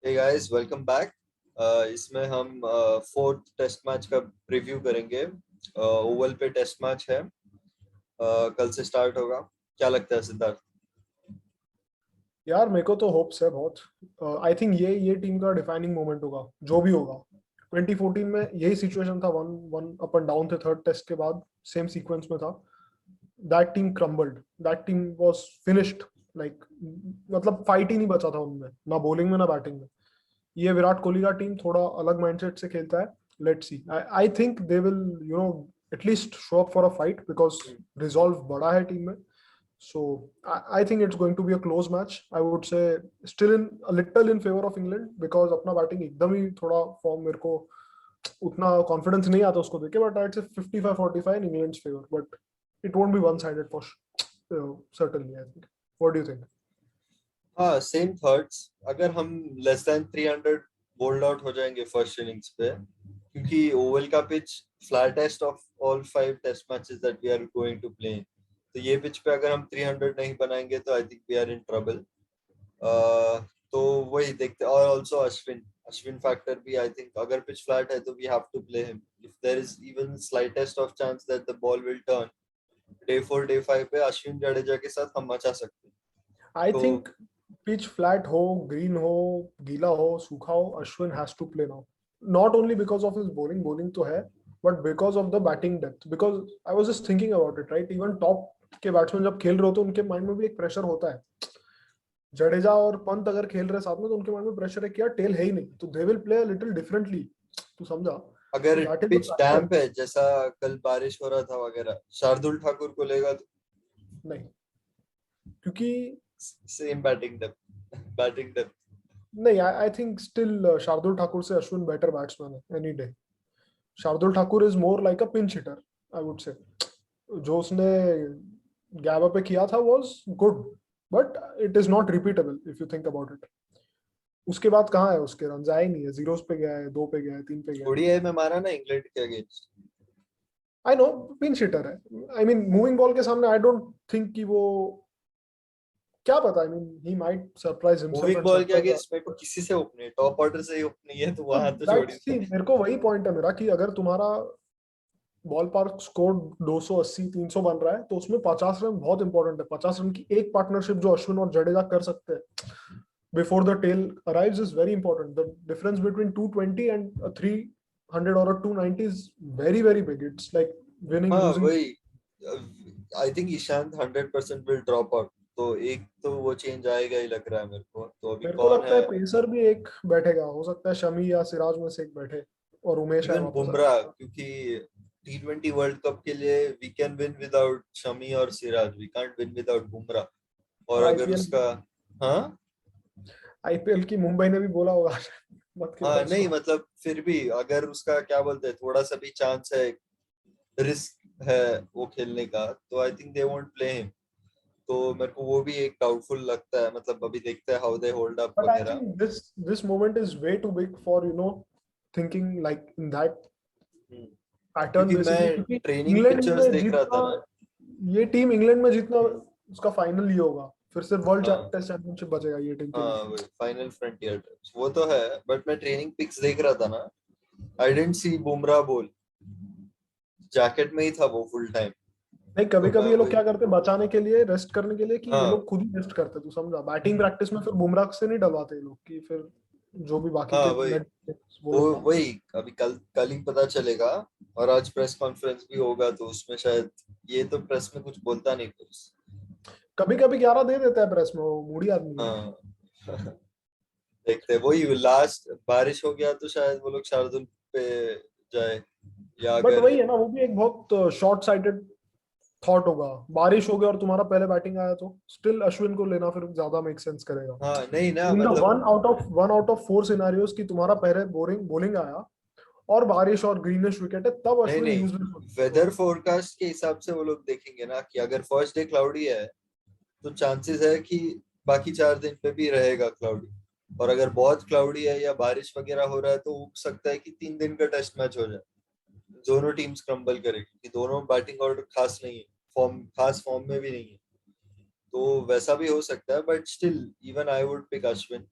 Hey guys, welcome back. इसमें हम fourth test match का प्रीव्यू करेंगे। ओवल पे टेस्ट मैच है। कल से स्टार्ट होगा। क्या लगता है सिद्धार्थ? यार मेरे को तो होप्स है बहुत। आई थिंक ये टीम का डिफाइनिंग मोमेंट होगा जो भी होगा। 2014 में यही सिचुएशन था, one one up and down थे थर्ड टेस्ट के बाद, सेम सीक्वेंस में था। That team crumbled, that team was finished. Like मतलब फाइट ही नहीं बचा था उनमें, ना बॉलिंग में ना बैटिंग में। ये विराट कोहली का टीम थोड़ा अलग माइंडसेट से खेलता है। Let's see, I think they will at least show up for a fight because resolve बड़ा है टीम में। So I think it's going to be a close match. I would say still in a little in favor of England because अपना batting एकदम ही थोड़ा form मेरे को उतना confidence नहीं आता उसको देखे, but I'd say 55-45 in England's favor, but it won't be one-sided for certainly. I think. What do you think? हाँ, सेम थॉट्स। अगर हम लेस देन 300 बोल्ड आउट हो जाएंगे फर्स्ट इनिंग्स पे, क्योंकि ओवल का pitch flattest of all 5 test matches that we are going to play, तो ये पिच पे अगर हम 300 नहीं बनाएंगे तो I think we are in trouble. तो वही देखते। और ऑल्सो अश्विन अश्विन फैक्टर भी, आई थिंक अगर पिच फ्लैट है तो we have to play him if there is even slightest of chance that the ball will turn. Day 4 day 5 पे अश्विन जडेजा के साथ हम मचा सकते हैं। I तो think pitch flat हो, green हो, गीला हो, सूखा हो, Ashwin has to play now. Not only because of his bowling तो है, but because of the batting depth. Because I was just thinking about it, right? Even top के batsman जब खेल रहे होते हैं उनके माइंड में भी एक प्रेशर होता है। जडेजा और पंत अगर खेल रहे साथ में तो उनके माइंड में प्रेशर है कि यार टेल है ही नहीं, तो they will play little differently. तू समझा? तो अगर that is the pitch factor. Damp है, जैसा कल बारिश हो रहा था वगैरह, शार्दुल ठाकुर को लेगा तो नहीं, क्योंकि same batting depth batting depth. नहीं, I think still Shardul Thakur से अश्विन बेटर बैट्समैन है any day. Shardul Thakur is more like a pinch hitter, I would say. जो उसने गैबा पे किया था was good, but it is not repeatable if you think about it. उसके बाद कहाँ है उसके रन? आए नहीं है, जीरोस पे गया है, दो पे गया है, तीन पे गया है। ओडीआई में मारा ना इंग्लैंड के अगेंस्ट। आई नो, पिंच हिटर है। आई मीन मूविंग बॉल के सामने आई डोंट थिंक कि वो, क्या पता, I mean he might surprise himself moving and ball के सरप्राइज। अगेंस्ट मेरे को किसी से ओपने, टॉप ऑर्डर से ही ओपनी है तो तो वहां तो छोड़ दैट्स ही सी, दे। मेरे को वही पॉइंट है मेरा कि अगर तुम्हारा बॉल पार्क स्कोर 280 300 बन रहा है तो उसमें 50 रन बहुत इंपॉर्टेंट है। 50 रन की एक पार्टनरशिप जो अश्विन और जडेजा कर सकते हैं before the tail arrives is very important. The difference between 220 and 300 और 290 is very very big. It's like winning हाँ लूजिंग। वही। I think Ishant 100% will drop out, तो एक तो वो चेंज आएगा ही लग रहा है मेरे को। तो अभी मेरे को कौन लगता है? है पेसर भी एक बैठेगा, हो सकता है शमी या सिराज में से एक बैठे, और उमेश है इवन वापस बुमराह, आया। क्योंकि T20 वर्ल्ड कप के लिए we can win without Shami और Siraj, we can't win without Bumrah. और और अगर आईपीएल, उसका, हाँ आईपीएल की मुंबई ने भी बोला होगा मत खिलाओ हाँ नहीं उसको। मतलब फिर भी अगर उसका क्या बोलते हैं, थोड़ा सा भी चांस है, रिस्क है वो खेलने का, तो I think they won't play him. तो मेरे को वो भी एक डाउटफुल लगता है। मतलब अभी देखते हैं how they hold up But I वगैरह। think this moment is way too big for thinking like in that hmm, pattern क्योंकि बेसिकली, मैं क्योंकि ट्रेनिंग इंग्लैंड पिक्चर्स में देख रहा था जीतना, ना। ये टीम इंग्लैंड में जीतना उसका फाइनल ही होगा। फिर से वर्ल्ड हाँ टेस्ट चैंपियनशिप बचेगा ये टीम के हाँ, लिए। वही फाइनल फ्रंटियर वो तो है। बट मैं ट्रेनिंग पिक्स देख रहा था ना, आई डेंट सी बुमराह बोल, जैकेट में ही था वो फुल टाइम। नहीं, कभी तो मैं कभी ये लोग वही, क्या करते हैं बचाने के लिए, रेस्ट करने के लिए, कि ये हाँ लोग खुद ही रेस्ट करते हैं। तू समझा? बैटिंग प्रैक्टिस में फिर बुमराह से नहीं डलवाते ये लोग, कि फिर जो भी बाकी हाँ के वही। नेट वो वो लोग मार। वही अभी कल कल ही पता चलेगा। और आज प्रेस कॉन्फ्रेंस भी होगा तो उसमें शायद, ये तो प्रेस में कुछ बोलता नहीं कुछ। कभी कभी 11 दे देता है प्रेस में, वो मूडी आदमी है। हाँ देखते हैं। वही लास्ट बारिश हो गया तो शायद वो लोग शार्दुल पे जाए, या बट अगर, वही है ना, वो भी एक बहुत शॉर्ट साइटेड थॉट होगा। बारिश हो गया और तुम्हारा पहले बैटिंग आया तो स्टिल अश्विन को लेना फिर ज्यादा मेक सेंस करेगा। हाँ नहीं ना इन द मतलब, one out of four scenarios की तुम्हारा पहले बोरिंग बॉलिंग आया और बारिश और ग्रीनिश विकेट है, तब नहीं अश्विन नहीं, यूजलेस हो वेदर जाएगा। फोरकास्ट के हिसाब से वो लोग देखेंगे ना कि अगर फर्स्ट डे क्लाउडी है तो चांसेस है कि बाकी 4 दिन पे भी रहेगा क्लाउडी। और अगर बहुत क्लाउडी है या बारिश वगैरह हो रहा है तो हो सकता है कि 3 दिन का टेस्ट मैच हो जाए। दोनों टीम्स क्रम्बल करेगी कि दोनों बैटिंग ऑर्डर खास नहीं है, फॉर्म खास फॉर्म में भी नहीं है। तो वैसा भी हो सकता है, but still even I would pick Ashwin.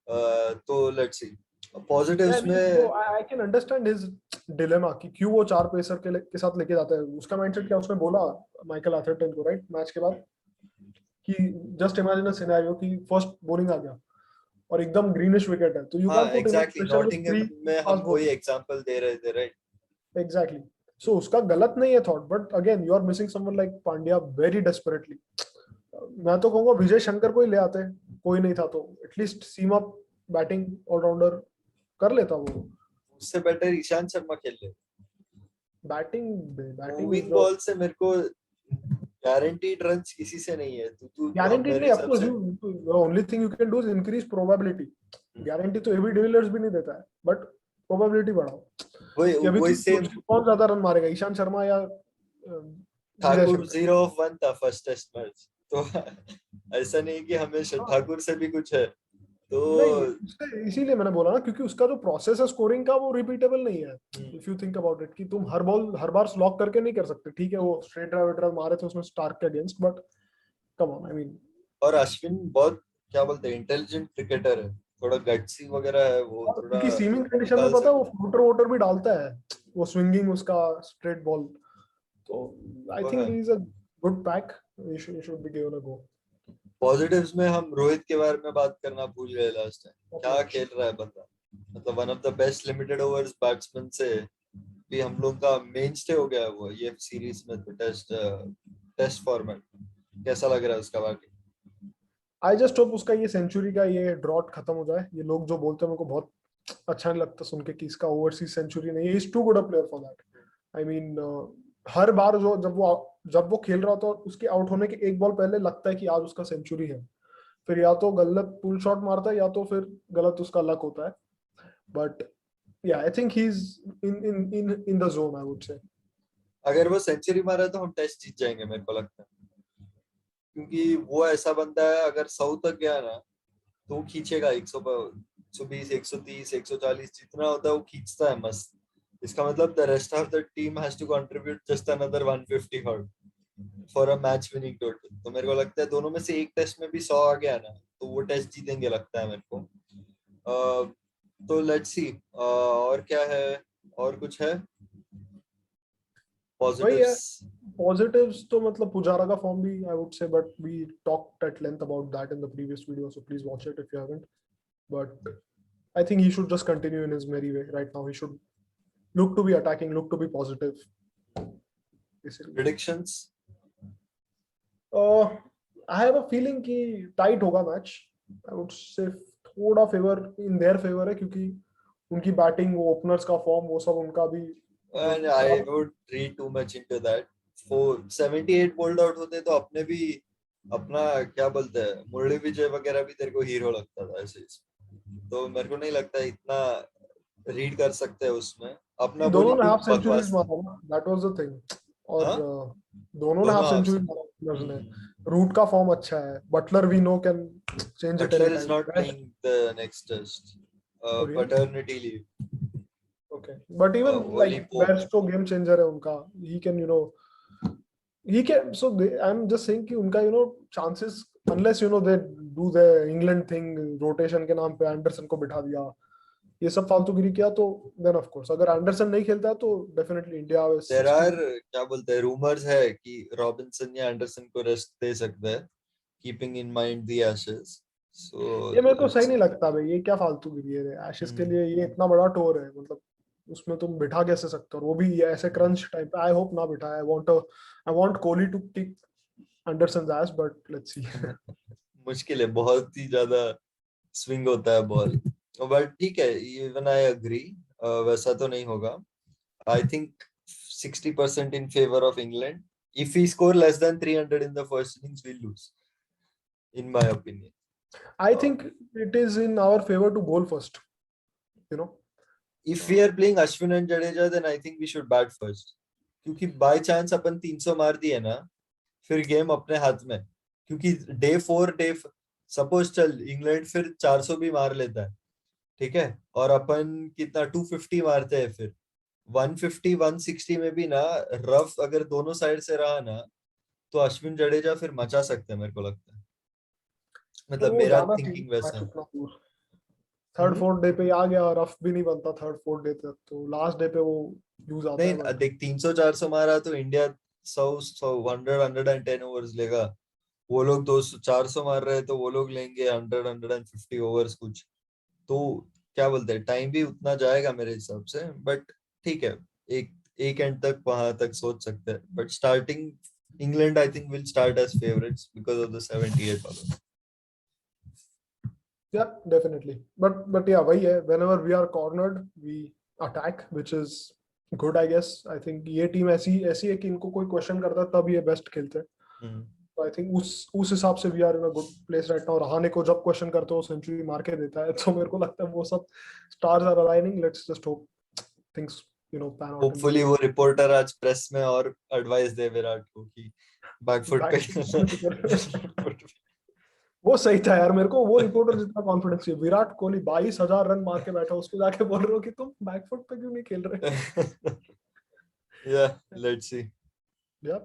तो let's see Yeah, positives I mean, so में। I can understand his dilemma कि क्यों वो चार पेसर के साथ लेके जाता है। उसका माइंडसेट क्या, उसने बोला माइकल आर्थरटन को राइट मैच के बाद कि जस्ट इमेजिन अ सिनेरियो कि फर्स्ट बॉलिंग आ गया और एकदम ग्रीनिश विकेट है, तो यू हाँ can't put enough exactly, pressure with Nottingham three में हम फास्ट वही बॉलर। एग्जांपल दे रहे थे राइट। एग्जैक्टली, सो उसका गलत नहीं है thought, but again you are missing someone like Pandya very desperately. मैं तो कहूंगा विजय शंकर को ही ले आते, कोई नहीं था तो एटलीस्ट सीमा बैटिंग ऑलराउंडर कर लेता वो। उससे बेटर ईशांत शर्मा खेल ले। Batting batting is moving the ball से मेरे को गारंटीड रन्स किसी से नहीं है। तू तू अब guaranteed मेरे नहीं, of हिसाब course से you the only thing you can do is increase probability। Guarantee तो एबी डिविलियर्स भी नहीं देता है, बट प्रोबेबिलिटी बढ़ाओ वही कि अभी वही तू सेम। कौन ज्यादा रन मारेगा, ईशांत शर्मा या विजय ठाकुर शंकर। 0 of 1 था फर्स्ट टेस्ट मैच तो ऐसा नहीं कि हमेशा हाँ, ठाकुर से भी कुछ है तो। नहीं इसीलिए मैंने बोला ना, क्योंकि उसका जो प्रोसेस है स्कोरिंग का वो रिपीटेबल नहीं है। If you think about it कि तुम हर बॉल हर बार स्लॉक करके नहीं कर सकते। ठीक है वो स्ट्रेट ड्राइव मारे थे उसमें स्टार्क के against, but come on, I mean. और अश्विन बहुत क्या बोलते हैं इंटेलिजेंट क्रिकेटर है, थोड़ा गट्सी वगैरह है, वो थोड़ा क्योंकि सीमिंग कंडीशन में निकाल पता है वो सकता फ्लूटर वोटर भी डालता है, वो स्विंगिंग उसका स्ट्रेट बॉल। तो है। आई वो थिंक है। He is a good pack, he should be given a go. Positives में हम रोहित के बारे में बात करना भूल गए लास्ट टाइम। टॉप क्या नॉच। खेल रहा है बंदा, मतलब one of the best limited overs batsman से भी हम लोग का मेन स्टे हो गया है वो ये सीरीज में। तो टेस्ट फॉर्मेट कैसा लग रहा है उसका बाकी। आई जस्ट होप उसका ये सेंचुरी का ये ड्रॉट खत्म हो जाए। ये लोग जो बोलते हैं मेरे को बहुत अच्छा नहीं लगता सुन के कि इसका ओवरसीज सेंचुरी नहीं है। Is too good a player for that. I mean हर बार जो जब वो खेल रहा होता है उसके आउट होने के एक बॉल पहले लगता है कि आज उसका सेंचुरी है, फिर या तो गलत पुल शॉट मारता है या तो फिर गलत उसका लक होता है। But yeah, I think he's in the zone, I would say. अगर वो सेंचुरी मारा तो हम टेस्ट जीत जाएंगे मेरे को लगता है, क्योंकि वो ऐसा बंदा है अगर 100 तक गया ना तो वो खींचेगा 120 130 140 जितना होता है वो खींचता है मस्त। इसका मतलब the rest of the team has to contribute just another 150 for a match winning total. तो मेरे को लगता है दोनों में से एक टेस्ट में भी 100 आ गया ना तो वो टेस्ट जीतेंगे लगता है मेरे को। तो लेट्स सी और क्या है, और कुछ है वही है पॉजिटिव्स। positives तो मतलब पुजारा का फॉर्म भी I would say, but we talked at length about that in the previous video, so please watch it if you haven't. But I think he should just continue in his merry way right now. He should look to be attacking, look to be positive, basically. Predictions. I have a feeling कि tight होगा match. I would say थोड़ा favour in their favor है, क्योंकि उनकी batting, वो openers का form, वो सब उनका भी जो And I खराब। would read too much into that. 78 bold out होते तो अपने भी अपना क्या बोलते हैं मुरली विजय वगैरह भी तेरे को हीरो लगता था ऐसे। तो मेरे को नहीं लगता इतना रीड कर सकते हैं उसमें। अपना दोनों ने बॉलिंग भी हाफ सेंचुरीज बकवास थी। मारा ना, दैट वाज द थिंग। और हाँ दोनों ने दोनों हाफ हाफ सेंचुरी से। मारा ओपनर्स ने। रूट का फॉर्म अच्छा है, Butler we know can change it any Butler is time. Not playing the next test, और ये paternity leave. Okay, but even Ollie like Pope. Bairstow game changer है उनका। He can he can, so I'm just saying कि उनका chances, unless they do the England thing, rotation के नाम पे Anderson को बिठा दिया, ये सब फालतूगिरी किया, तो देन ऑफ कोर्स अगर एंडरसन नहीं खेलता है तो डेफिनेटली इंडिया देयर 60। आर क्या बोलते हैं रूमर्स है कि रॉबिन्सन या एंडरसन को रेस्ट दे सकते हैं, keeping in mind the Ashes. सो ये मेरे को सही लेट्स नहीं लगता भाई, ये क्या फालतूगिरी है एशेस के लिए। ये इतना बड़ा टूर है, मतलब उसमें तुम बिठा कैसे सकते हो, और वो भी ये ऐसे क्रंच टाइप। आई होप ना बिठाए। I want Kohli to kick Anderson ass, but let's see. मुश्किल है, बहुत ही ज्यादा स्विंग होता है बॉल। बट ठीक है, इवन आई एग्री, वैसा तो नहीं होगा। I think 60% in favour of England. If we score less than 300 in the first innings we lose in my opinion. I think it is in our favor to bowl first, you know. If we are playing Ashwin and Jadeja then I think we should bat first, क्योंकि by chance अपन 300 मार दिए ना फिर game अपने हाथ में। क्योंकि डे 4 सपोज चल इंग्लैंड फिर 400 भी मार लेता है, ठीक है, और अपन कितना 250 मारते हैं, फिर 150 160 में भी ना रफ अगर दोनों साइड से रहा ना तो अश्विन जडेजा फिर मचा सकते हैं मेरे को लगता है। तो मतलब वो मेरा ज्यादा थिंकिंग सीरियस वैसा मैच है। उतना दूर। थर्ड फोर्थ डे पे ही आ गया, रफ भी नहीं बनता थर्ड फोर्थ डे तक, तो लास्ट डे पे वो यूज आता है। नहीं देख 300-400 मारा तो इंडिया 100-110 ओवर्स लेगा। वो लोग 200-400 मार रहे हैं तो वो लोग लेंगे 100-150 ओवर्स कुछ। तो क्या बोलते हैं, टाइम भी उतना जाएगा मेरे हिसाब से, बट ठीक है, एक एक एंड तक वहां तक सोच सकते हैं, but starting England I think will start as favourites because of the 78 all. Yeah, definitely. But yeah, वही है, whenever we are cornered, we attack, which is good, I guess. I think ये team ऐसी ऐसी है कि इनको कोई question करता है तब ये बेस्ट खेलते हैं। तो आई थिंक उस हिसाब से we are in a good place right now. Rahane को जब क्वेश्चन करते हो सेंचुरी मार के देता है, तो मेरे को लगता है वो सब stars are aligning. Let's just hope things pan out in hopefully वो रिपोर्टर आज प्रेस में और एडवाइस दे विराट को कि बैकफुट पे वो सही था यार, मेरे को वो रिपोर्टर जितना कॉन्फिडेंस है। विराट कोहली 22,000 रन मार के बैठा, उसको जाके बोल रहे हो कि तुम बैकफुट पे क्यों नहीं खेल रहे। Yeah, let's see. Yeah.